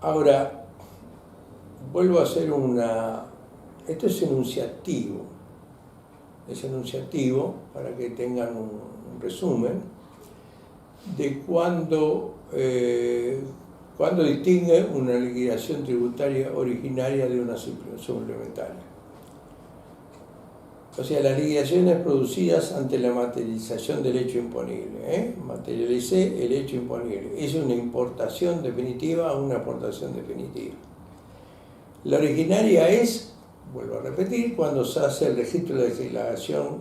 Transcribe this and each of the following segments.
Ahora, vuelvo a hacer esto es enunciativo. Es enunciativo para que tengan un resumen de cuando distingue una liquidación tributaria originaria de una suplementaria. O sea, las liquidaciones producidas ante la materialización del hecho imponible. Materialicé el hecho imponible. Es una importación definitiva o una aportación definitiva. La originaria es, vuelvo a repetir, cuando se hace el registro de declaración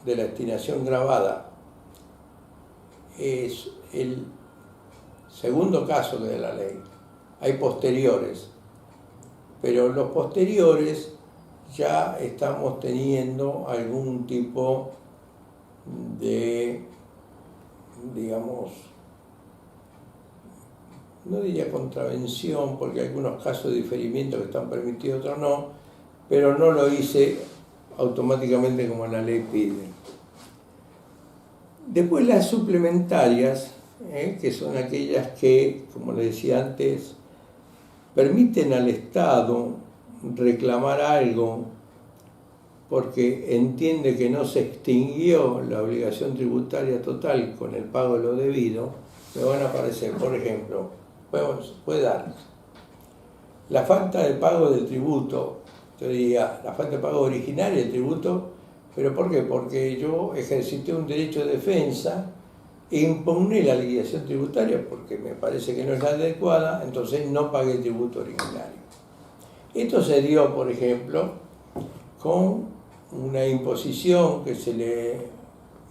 de la destinación gravada. Es el segundo caso de la ley. Hay posteriores, pero los posteriores ya estamos teniendo algún tipo de, digamos, no diría contravención, porque hay algunos casos de diferimiento que están permitidos, otros no, pero no lo hice automáticamente como la ley pide. Después las suplementarias, que son aquellas que, como les decía antes, permiten al Estado reclamar algo porque entiende que no se extinguió la obligación tributaria total con el pago de lo debido, me van a aparecer, por ejemplo, puede dar la falta de pago del tributo, yo diría, la falta de pago originaria del tributo, ¿pero por qué? Porque yo ejercité un derecho de defensa e impugné la liquidación tributaria porque me parece que no es la adecuada, entonces no pagué el tributo originario. Esto se dio, por ejemplo, con una imposición que se le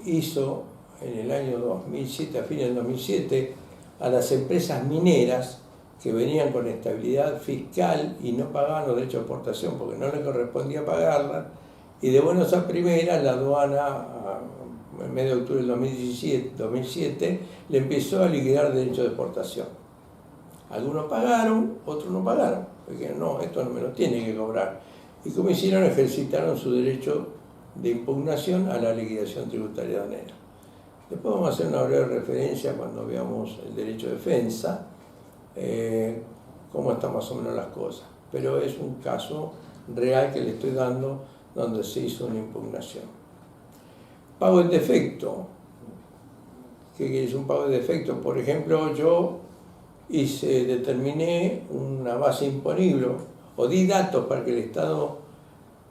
hizo en el año 2007, a fines del 2007, a las empresas mineras que venían con estabilidad fiscal y no pagaban los derechos de exportación porque no les correspondía pagarla, y de buenas a primeras la aduana, en mes de octubre del 2007, le empezó a liquidar derechos de exportación. Algunos pagaron, otros no pagaron, porque no, esto no me lo tiene que cobrar. Y como hicieron, ejercitaron su derecho de impugnación a la liquidación tributaria aduanera. Después vamos a hacer una breve referencia cuando veamos el derecho de defensa, cómo están más o menos las cosas. Pero es un caso real que le estoy dando donde se hizo una impugnación. Pago en defecto. ¿Qué es un pago de defecto? Por ejemplo, yo determiné una base imponible o di datos para que el Estado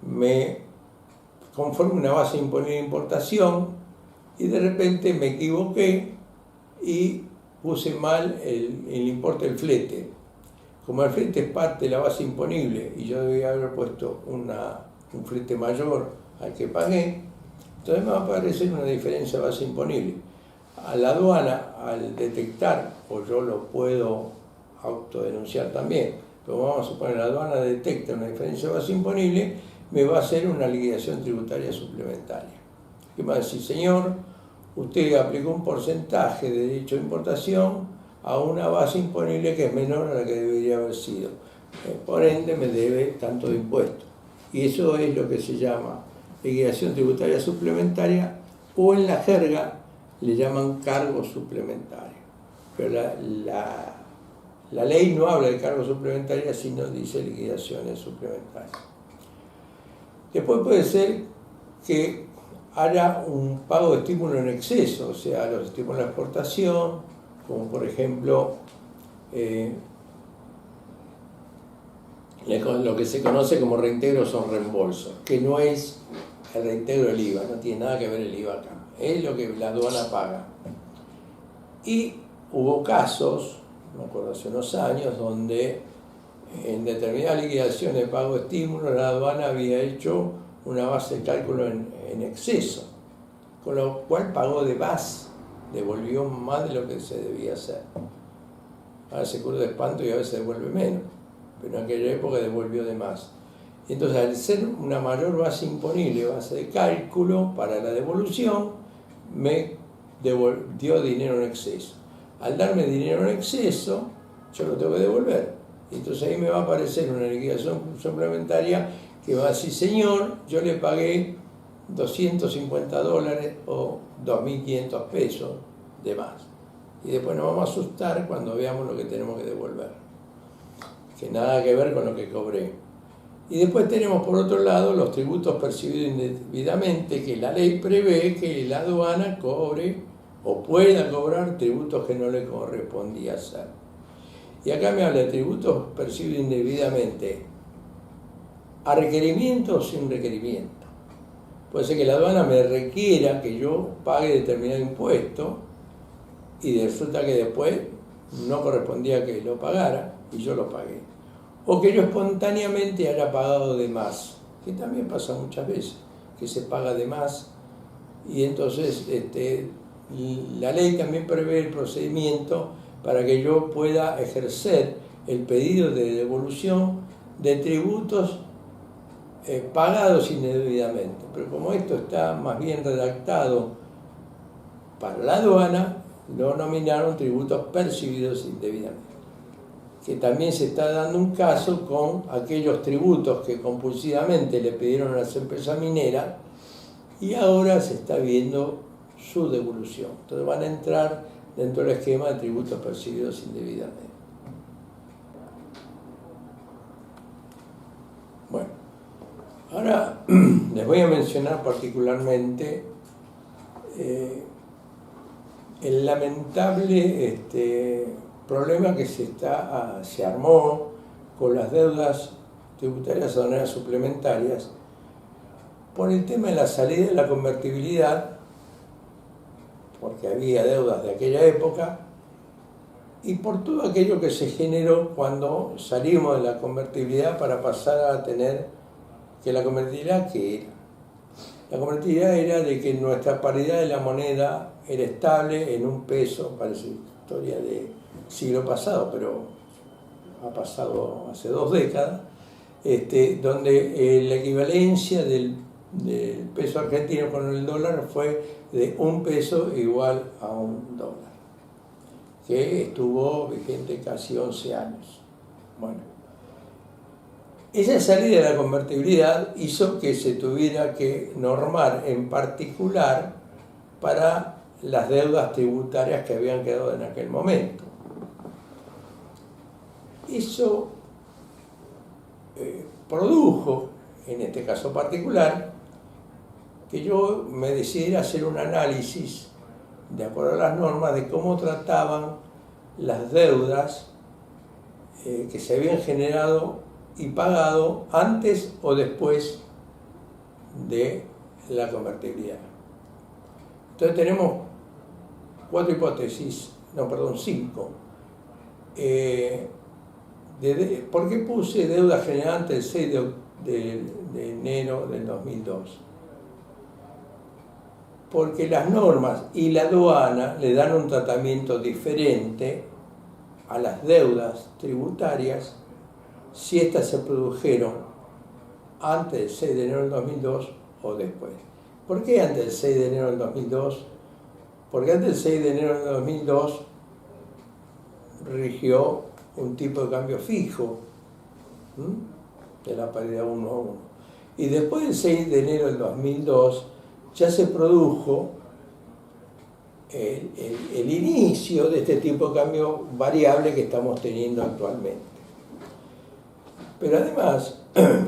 me conforme una base imponible de importación y de repente me equivoqué y puse mal el importe del flete. Como el flete es parte de la base imponible y yo debía haber puesto un flete mayor al que pagué, entonces me va a aparecer una diferencia de base imponible. A la aduana, al detectar, o yo lo puedo autodenunciar también, pero vamos a suponer la aduana detecta una diferencia de base imponible, me va a hacer una liquidación tributaria suplementaria. ¿Qué va a decir? Señor, usted aplicó un porcentaje de derecho de importación a una base imponible que es menor a la que debería haber sido. Por ende, me debe tanto de impuesto. Y eso es lo que se llama liquidación tributaria suplementaria, o en la jerga le llaman cargo suplementario. Pero la ley no habla de cargo suplementaria, sino dice liquidaciones suplementarias. Después puede ser que haya un pago de estímulo en exceso, o sea, los estímulos de exportación, como por ejemplo lo que se conoce como reintegros o reembolsos, que no es el reintegro del IVA, no tiene nada que ver el IVA acá, es lo que la aduana paga. Y hubo casos, me acuerdo hace unos años, donde en determinadas liquidaciones de pago de estímulo la aduana había hecho una base de cálculo en exceso, con lo cual pagó de más, devolvió más de lo que se debía hacer. Ahora se cura de espanto y a veces devuelve menos, pero en aquella época devolvió de más. Entonces, al ser una mayor base imponible, base de cálculo para la devolución, me dio dinero en exceso. Al darme dinero en exceso, yo lo tengo que devolver. Entonces ahí me va a aparecer una liquidación suplementaria que va a decir, señor, yo le pagué $250 o 2.500 pesos de más. Y después nos vamos a asustar cuando veamos lo que tenemos que devolver. que nada que ver con lo que cobré. Y después tenemos por otro lado los tributos percibidos indebidamente, que la ley prevé que la aduana cobre o pueda cobrar tributos que no le correspondía hacer. Y acá me habla de tributos percibidos indebidamente, a requerimiento o sin requerimiento. Puede ser que la aduana me requiera que yo pague determinado impuesto y resulta que después no correspondía que lo pagara y yo lo pagué. O que yo espontáneamente haya pagado de más, que también pasa muchas veces, que se paga de más y entonces la ley también prevé el procedimiento para que yo pueda ejercer el pedido de devolución de tributos pagados indebidamente. Pero como esto está más bien redactado para la aduana, lo nominaron tributos percibidos indebidamente. Que también se está dando un caso con aquellos tributos que compulsivamente le pidieron a las empresas mineras y ahora se está viendo su devolución. Entonces van a entrar dentro del esquema de tributos percibidos indebidamente. Bueno, ahora les voy a mencionar particularmente el lamentable problema que se armó con las deudas tributarias aduaneras suplementarias por el tema de la salida de la convertibilidad, porque había deudas de aquella época, y por todo aquello que se generó cuando salimos de la convertibilidad para pasar a tener que la convertibilidad, ¿qué era? La convertibilidad era de que nuestra paridad de la moneda era estable en un peso, parece historia de siglo pasado, pero ha pasado hace 2 décadas, donde la equivalencia del peso argentino con el dólar fue de 1 peso igual a $1, que estuvo vigente casi 11 años. Bueno, esa salida de la convertibilidad hizo que se tuviera que normar en particular para las deudas tributarias que habían quedado en aquel momento. Eso produjo, en este caso particular, que yo me decidiera hacer un análisis, de acuerdo a las normas, de cómo trataban las deudas que se habían generado y pagado antes o después de la convertibilidad. Entonces tenemos 5. ¿Por qué puse deuda generada antes del 6 de enero del 2002? Porque las normas y la aduana le dan un tratamiento diferente a las deudas tributarias si éstas se produjeron antes del 6 de enero del 2002 o después. ¿Por qué antes del 6 de enero del 2002? Porque antes del 6 de enero del 2002 rigió un tipo de cambio fijo de la paridad 1 a 1. Y después del 6 de enero del 2002 ya se produjo el inicio de este tipo de cambio variable que estamos teniendo actualmente. Pero además,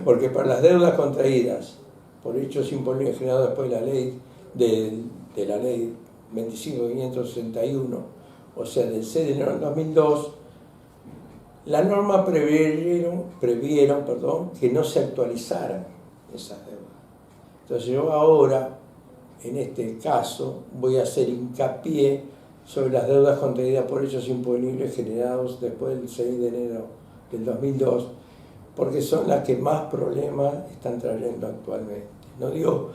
porque para las deudas contraídas por hechos imponibles generados después de la ley de la ley 25.561, o sea, del 6 de enero del 2002, las normas previeron que no se actualizaran esas deudas. Entonces yo ahora, en este caso, voy a hacer hincapié sobre las deudas contraídas por hechos imponibles generados después del 6 de enero del 2002, porque son las que más problemas están trayendo actualmente. No digo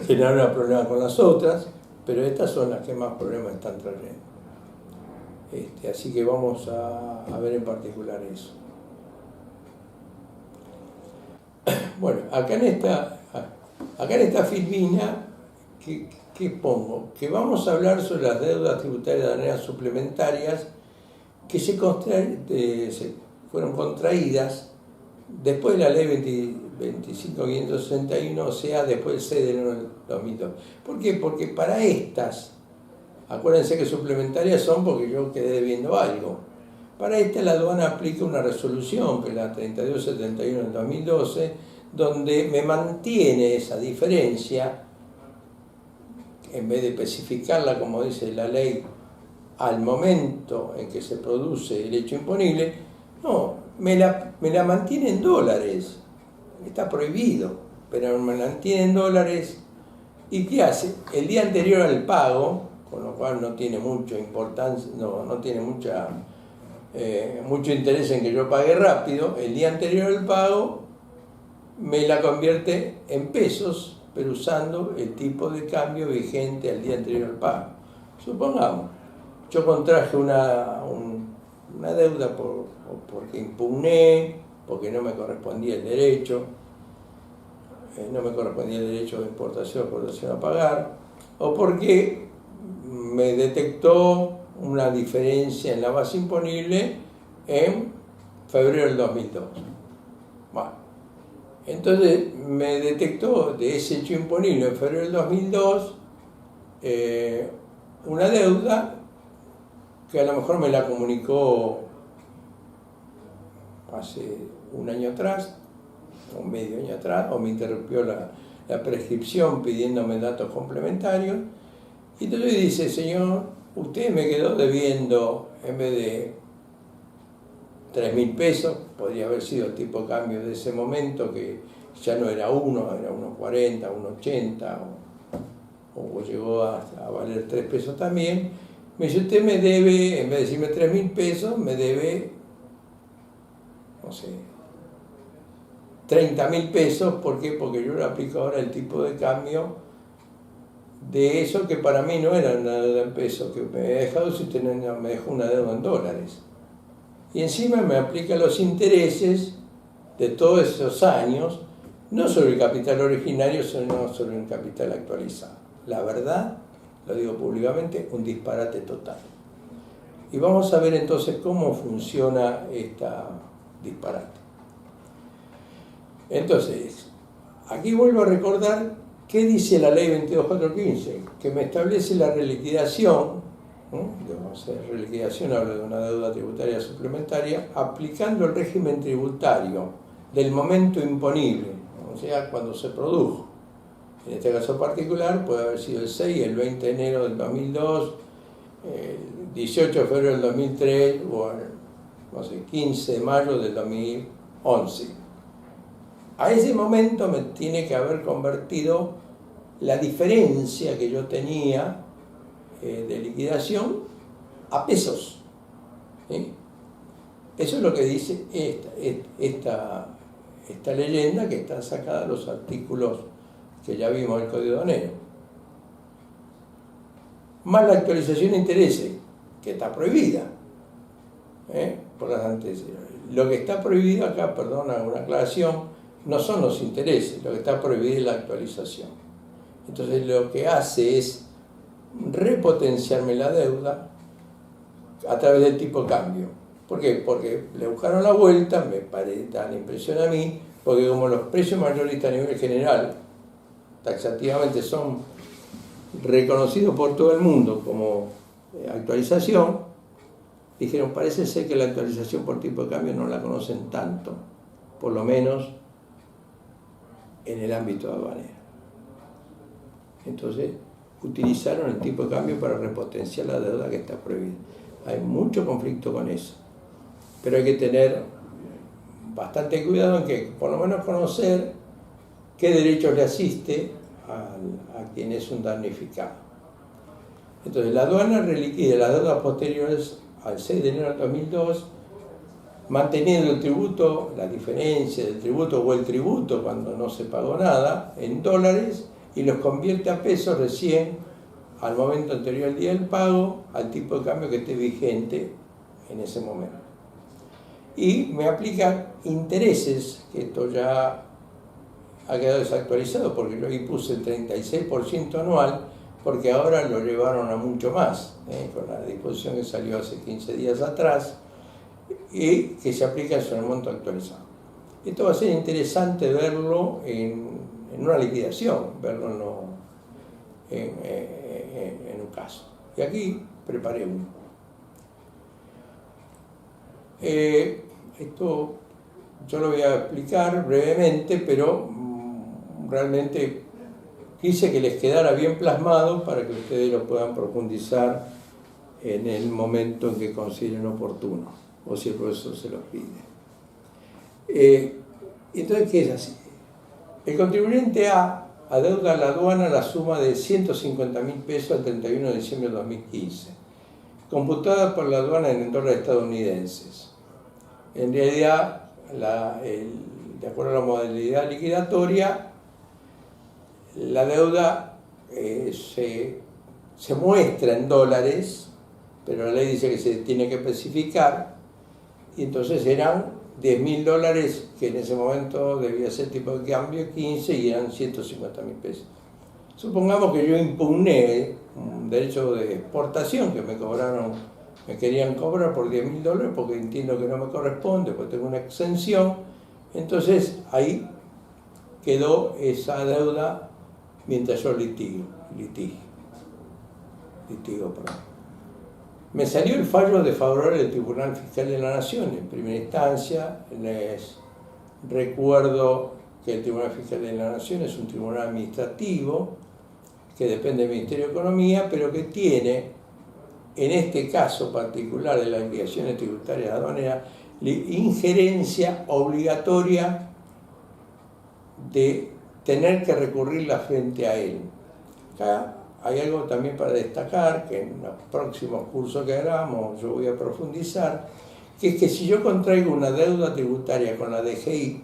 que no haya problemas con las otras, pero estas son las que más problemas están trayendo. Así que vamos a ver en particular eso. Bueno, acá en esta filmina, ¿qué pongo? Que vamos a hablar sobre las deudas tributarias aduaneras suplementarias que fueron contraídas después de la ley 25.561, o sea, después del 6 de enero del 2002. ¿Por qué? Porque para estas, acuérdense que suplementarias son porque yo quedé debiendo algo. Para esta la aduana aplica una resolución, que es la 3271 del 2012, donde me mantiene esa diferencia, en vez de especificarla, como dice la ley, al momento en que se produce el hecho imponible, no, me la mantiene en dólares. Está prohibido, pero me la mantiene en dólares. ¿Y qué hace? El día anterior al pago, con lo cual no tiene mucha importancia, no tiene mucho interés en que yo pague rápido, el día anterior al pago me la convierte en pesos, pero usando el tipo de cambio vigente al día anterior al pago. Supongamos, yo contraje una deuda porque impugné, porque no me correspondía el derecho, de importación o exportación a pagar, o porque me detectó una diferencia en la base imponible en febrero del 2002. Bueno, entonces me detectó de ese hecho imponible en febrero del 2002 una deuda que a lo mejor me la comunicó hace un año atrás, o medio año atrás, o me interrumpió la prescripción pidiéndome datos complementarios. Y entonces dice, señor, usted me quedó debiendo, en vez de 3.000 pesos, podría haber sido el tipo de cambio de ese momento, que ya no era 1, era 1.40, 1.80, o llegó a valer 3 pesos también. Me dice, usted me debe, en vez de decirme 3.000 pesos, me debe, no sé, 30.000 pesos. ¿Por qué? Porque yo le aplico ahora el tipo de cambio de eso que para mí no era una deuda en pesos, que me había dejado, si usted no me dejó una deuda en dólares. Y encima me aplica los intereses de todos esos años, no sobre el capital originario, sino sobre el capital actualizado. La verdad, lo digo públicamente, un disparate total. Y vamos a ver entonces cómo funciona esta disparate. Entonces, aquí vuelvo a recordar qué dice la ley 22415, que me establece la reliquidación, reliquidación habla de una deuda tributaria suplementaria, aplicando el régimen tributario del momento imponible, o sea, cuando se produjo. En este caso particular puede haber sido el 6, el 20 de enero del 2002, el 18 de febrero del 2003 o el, no sé, 15 de mayo del 2011. A ese momento me tiene que haber convertido la diferencia que yo tenía de liquidación a pesos. ¿Sí? Eso es lo que dice esta leyenda, que está sacada de los artículos que ya vimos del Código Aduanero. Más la actualización de intereses, que está prohibida por las antecedentes. Lo que está prohibido acá, perdón, hago una aclaración, no son los intereses, lo que está prohibido es la actualización. Entonces lo que hace es repotenciarme la deuda a través del tipo de cambio. ¿Por qué? Porque le buscaron la vuelta, me da la impresión a mí, porque como los precios mayoristas a nivel general taxativamente son reconocidos por todo el mundo como actualización, dijeron, parece ser que la actualización por tipo de cambio no la conocen tanto, por lo menos en el ámbito aduanero. Entonces utilizaron el tipo de cambio para repotenciar la deuda que está prohibida. Hay mucho conflicto con eso, pero hay que tener bastante cuidado en que por lo menos conocer qué derechos le asiste a quien es un damnificado. Entonces la aduana reliquida las deudas posteriores al 6 de enero del 2002, manteniendo el tributo, la diferencia del tributo o el tributo cuando no se pagó nada, en dólares, y los convierte a pesos recién al momento anterior al día del pago, al tipo de cambio que esté vigente en ese momento. Y me aplica intereses, que esto ya ha quedado desactualizado porque yo ahí puse el 36% anual, porque ahora lo llevaron a mucho más, con la disposición que salió hace 15 días atrás, y que se aplica sobre el monto actualizado. Esto va a ser interesante verlo en una liquidación, verlo en un caso. Y aquí preparé uno. Esto yo lo voy a explicar brevemente, pero realmente quise que les quedara bien plasmado para que ustedes lo puedan profundizar en el momento en que consideren oportuno, o si el profesor se los pide. Entonces, ¿qué es así? El contribuyente A adeuda a la aduana la suma de 150.000 pesos al 31 de diciembre de 2015, computada por la aduana en dólares estadounidenses. En realidad, de acuerdo a la modalidad liquidatoria, la deuda se muestra en dólares, pero la ley dice que se tiene que especificar, y entonces eran 10.000 dólares, que en ese momento debía ser tipo de cambio 15, y eran 150.000 pesos. Supongamos que yo impugné un derecho de exportación que me querían cobrar por 10.000 dólares porque entiendo que no me corresponde, porque tengo una exención. Entonces ahí quedó esa deuda mientras yo litigo. Me salió el fallo desfavorable del Tribunal Fiscal de la Nación en primera instancia. Les recuerdo que el Tribunal Fiscal de la Nación es un tribunal administrativo que depende del Ministerio de Economía, pero que tiene, en este caso particular de las obligaciones tributarias aduaneras, injerencia obligatoria de tener que recurrirla frente a él. Acá hay algo también para destacar, que en los próximos cursos que hagamos yo voy a profundizar, que es que si yo contraigo una deuda tributaria con la DGI,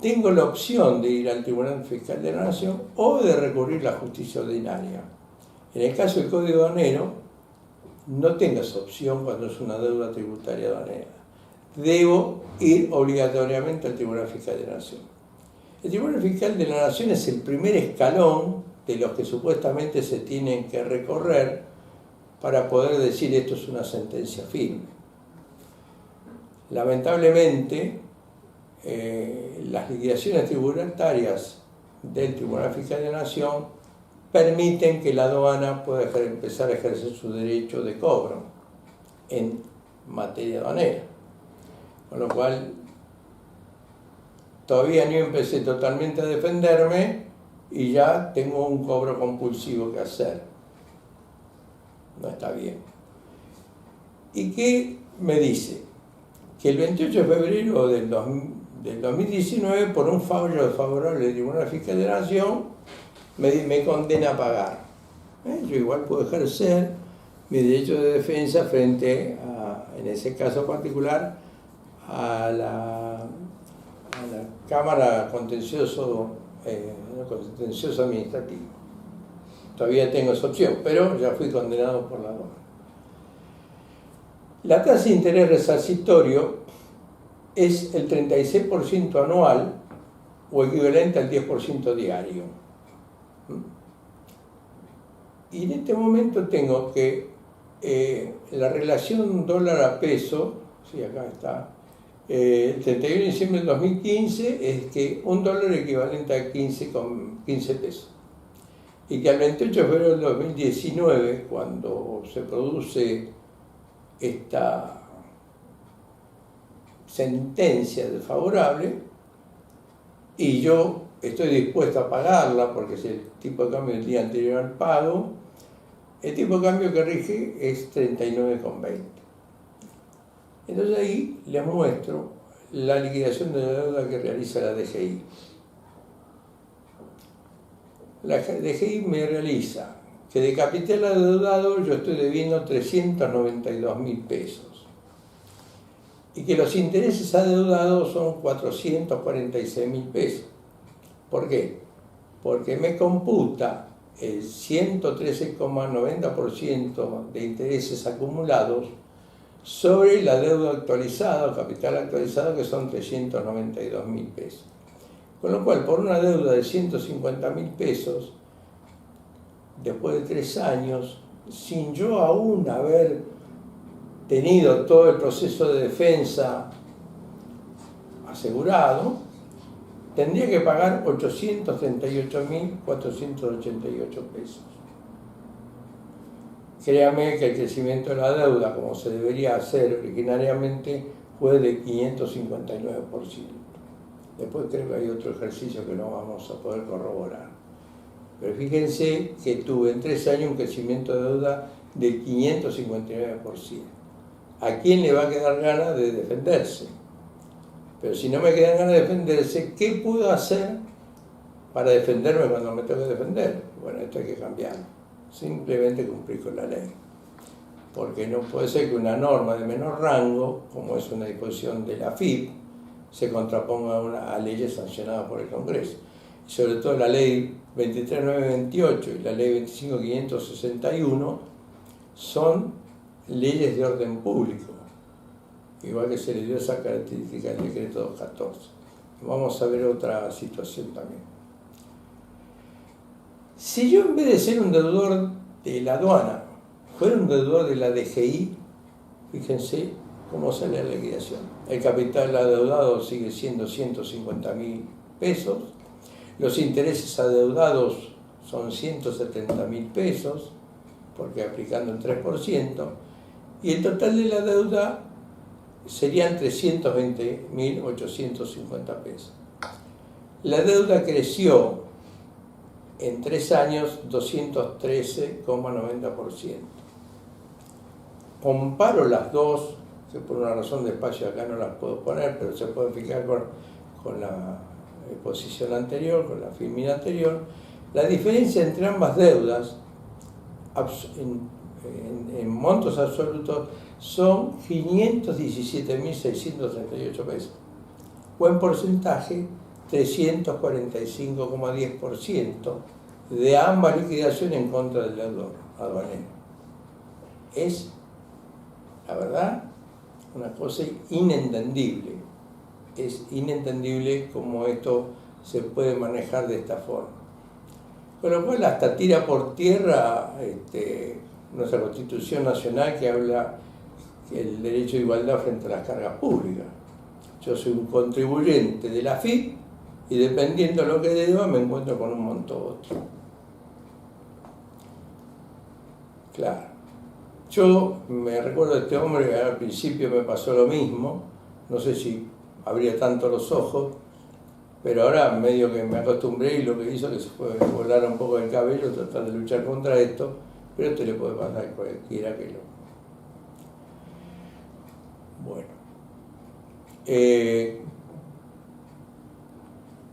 tengo la opción de ir al Tribunal Fiscal de la Nación o de recurrir a la justicia ordinaria. En el caso del Código Aduanero, no tengo esa opción cuando es una deuda tributaria aduanera. Debo ir obligatoriamente al Tribunal Fiscal de la Nación. El Tribunal Fiscal de la Nación es el primer escalón de los que supuestamente se tienen que recorrer para poder decir esto es una sentencia firme. Lamentablemente, las liquidaciones tributarias del Tribunal Fiscal de la Nación permiten que la aduana pueda empezar a ejercer su derecho de cobro en materia aduanera. Con lo cual, todavía no empecé totalmente a defenderme y ya tengo un cobro compulsivo que hacer. No está bien. ¿Y qué me dice? Que el 28 de febrero del 2019, por un fallo desfavorable del Tribunal Fiscal de la Nación, me condena a pagar. Yo igual puedo ejercer mi derecho de defensa frente a, en ese caso particular, a la Cámara Contencioso Administrativo. Todavía tengo esa opción, pero ya fui condenado por la aduana. La tasa de interés resarcitorio es el 36% anual o equivalente al 10% diario. Y en este momento tengo que la relación dólar a peso, sí, acá está, el 31 de diciembre del 2015 es que un dólar equivalente a 15 pesos. Y que al 28 de febrero del 2019, cuando se produce esta sentencia desfavorable, y yo estoy dispuesto a pagarla porque es el tipo de cambio del día anterior al pago, el tipo de cambio que rige es 39,20. Entonces ahí les muestro la liquidación de la deuda que realiza la DGI. La DGI me realiza que de capital adeudado yo estoy debiendo 392.000 pesos y que los intereses adeudados son 446.000 pesos. ¿Por qué? Porque me computa el 113,90% de intereses acumulados sobre la deuda actualizada o capital actualizado, que son 392.000 pesos. Con lo cual, por una deuda de 150.000 pesos, después de 3 años, sin yo aún haber tenido todo el proceso de defensa asegurado, tendría que pagar 838.488 pesos. créame que el crecimiento de la deuda, como se debería hacer originariamente, fue de 559%. Después creo que hay otro ejercicio que no vamos a poder corroborar. Pero fíjense que tuve en 3 años un crecimiento de deuda de 559%. ¿A quién le va a quedar ganas de defenderse? Pero si no me quedan ganas de defenderse, ¿qué puedo hacer para defenderme cuando me tengo que defender? Bueno, esto hay que cambiarlo. Simplemente cumplir con la ley. Porque no puede ser que una norma de menor rango, como es una disposición de la AFIP, se contraponga a leyes sancionadas por el Congreso. Y sobre todo la ley 23928 y la ley 25561 son leyes de orden público, igual que se le dio esa característica al decreto 214. Vamos a ver otra situación también. Si yo en vez de ser un deudor de la aduana, fuera un deudor de la DGI, fíjense cómo sale la liquidación. El capital adeudado sigue siendo 150.000 pesos, los intereses adeudados son 170.000 pesos, porque aplicando el 3%, y el total de la deuda serían 320.850 pesos. La deuda creció en 3 años 213,90%. Comparo las dos, que por una razón de espacio acá no las puedo poner, pero se pueden fijar con la exposición anterior, con la filmina anterior. La diferencia entre ambas deudas en montos absolutos son 517.638 pesos, o en porcentaje 345,10% de ambas liquidaciones en contra del deudor aduanero. Es, la verdad, una cosa inentendible. Es inentendible cómo esto se puede manejar de esta forma. Con lo cual hasta tira por tierra nuestra Constitución Nacional, que habla del derecho de igualdad frente a las cargas públicas. Yo soy un contribuyente de la AFIP y dependiendo de lo que deba me encuentro con un monto u otro. Claro. Yo me recuerdo de este hombre que al principio me pasó lo mismo, no sé si abría tanto los ojos, pero ahora medio que me acostumbré y lo que hizo que se fue volar un poco el cabello, tratar de luchar contra esto, pero esto le puede pasar a cualquiera que lo... Bueno.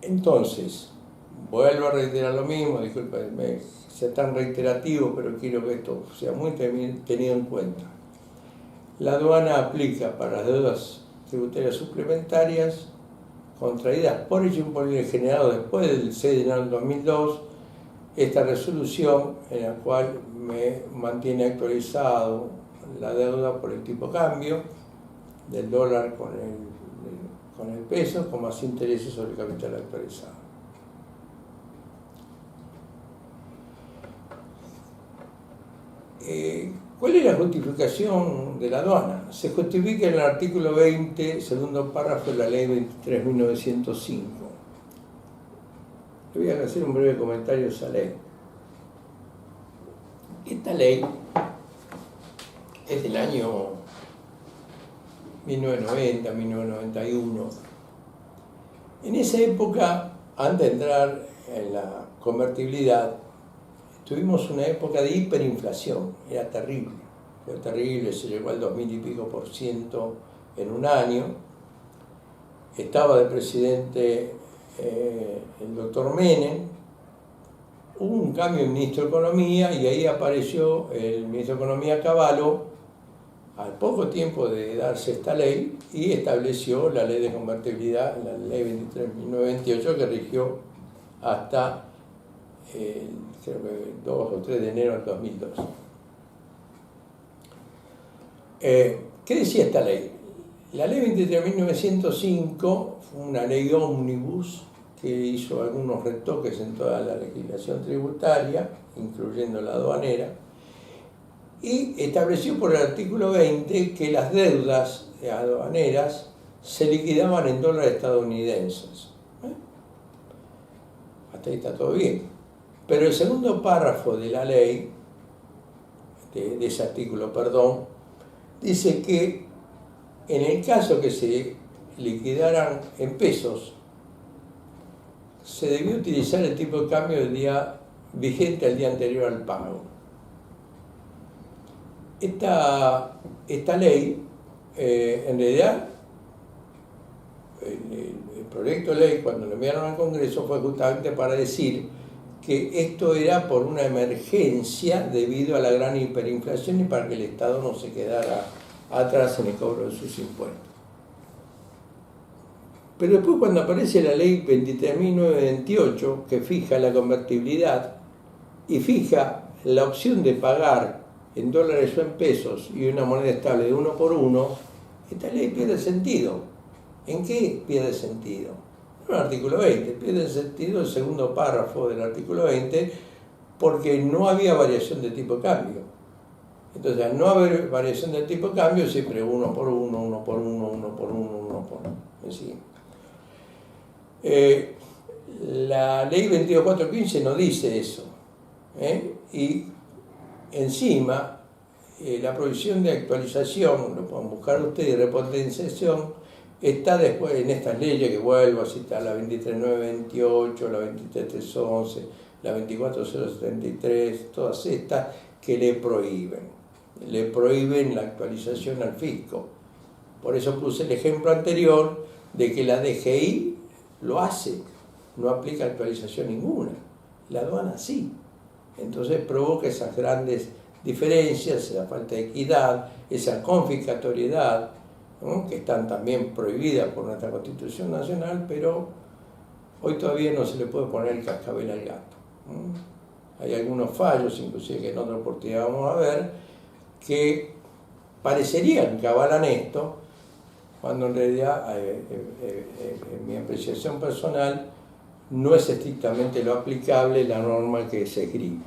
Entonces, vuelvo a reiterar lo mismo, disculpenme, sea tan reiterativo, pero quiero que esto sea muy tenido en cuenta. La aduana aplica para las deudas tributarias suplementarias contraídas por hecho imponible generado después del 6 de enero del 2002, esta resolución en la cual me mantiene actualizado la deuda por el tipo de cambio del dólar con el peso, con más intereses sobre el capital actualizado. ¿Cuál es la justificación de la aduana? Se justifica en el artículo 20, segundo párrafo de la ley 23.905. Le voy a hacer un breve comentario de esa ley. Esta ley es del año 1990, 1991. En esa época, antes de entrar en la convertibilidad, tuvimos una época de hiperinflación, era terrible, se llegó al 2000 y pico % en un año. Estaba de presidente el doctor Menem, hubo un cambio de ministro de Economía y ahí apareció el ministro de Economía Cavallo al poco tiempo de darse esta ley y estableció la ley de convertibilidad, la ley 23.928, que rigió hasta creo que 2 o 3 de enero del 2002. ¿Qué decía esta ley? La ley 23.905 fue una ley ómnibus que hizo algunos retoques en toda la legislación tributaria, incluyendo la aduanera, y estableció por el artículo 20 que las deudas aduaneras se liquidaban en dólares estadounidenses. Hasta ahí está todo bien. Pero el segundo párrafo de la ley de ese artículo, perdón, dice que en el caso que se liquidaran en pesos, se debió utilizar el tipo de cambio del día vigente al día anterior al pago. Esta ley, en realidad, el proyecto de ley, cuando lo enviaron al Congreso, fue justamente para decir que esto era por una emergencia debido a la gran hiperinflación y para que el Estado no se quedara atrás en el cobro de sus impuestos. Pero después, cuando aparece la ley 23.928, que fija la convertibilidad y fija la opción de pagar en dólares o en pesos y una moneda estable de 1 por 1, esta ley pierde sentido. ¿En qué pierde sentido? En el artículo 20, pierde sentido el segundo párrafo del artículo 20 porque no había variación de tipo de cambio. Entonces, al no haber variación de tipo de cambio, siempre 1 por 1, 1 por 1, 1 por 1, 1 por 1. ¿Sí? La ley 22.415 no dice eso. Y encima, la provisión de actualización, lo pueden buscar ustedes, repotenciación, está después en estas leyes que vuelvo a citar, la 23.928, la 23.311, la 24.073, todas estas que le prohíben la actualización al fisco. Por eso puse el ejemplo anterior de que la DGI lo hace, no aplica actualización ninguna, la aduana sí. Entonces provoca esas grandes diferencias, esa falta de equidad, esa confiscatoriedad, ¿no?, que están también prohibidas por nuestra Constitución Nacional, pero hoy todavía no se le puede poner el cascabel al gato. Hay algunos fallos, inclusive que en otra oportunidad vamos a ver, que parecerían que avalan esto, cuando en realidad, en mi apreciación personal, no es estrictamente lo aplicable la norma que se esgrime.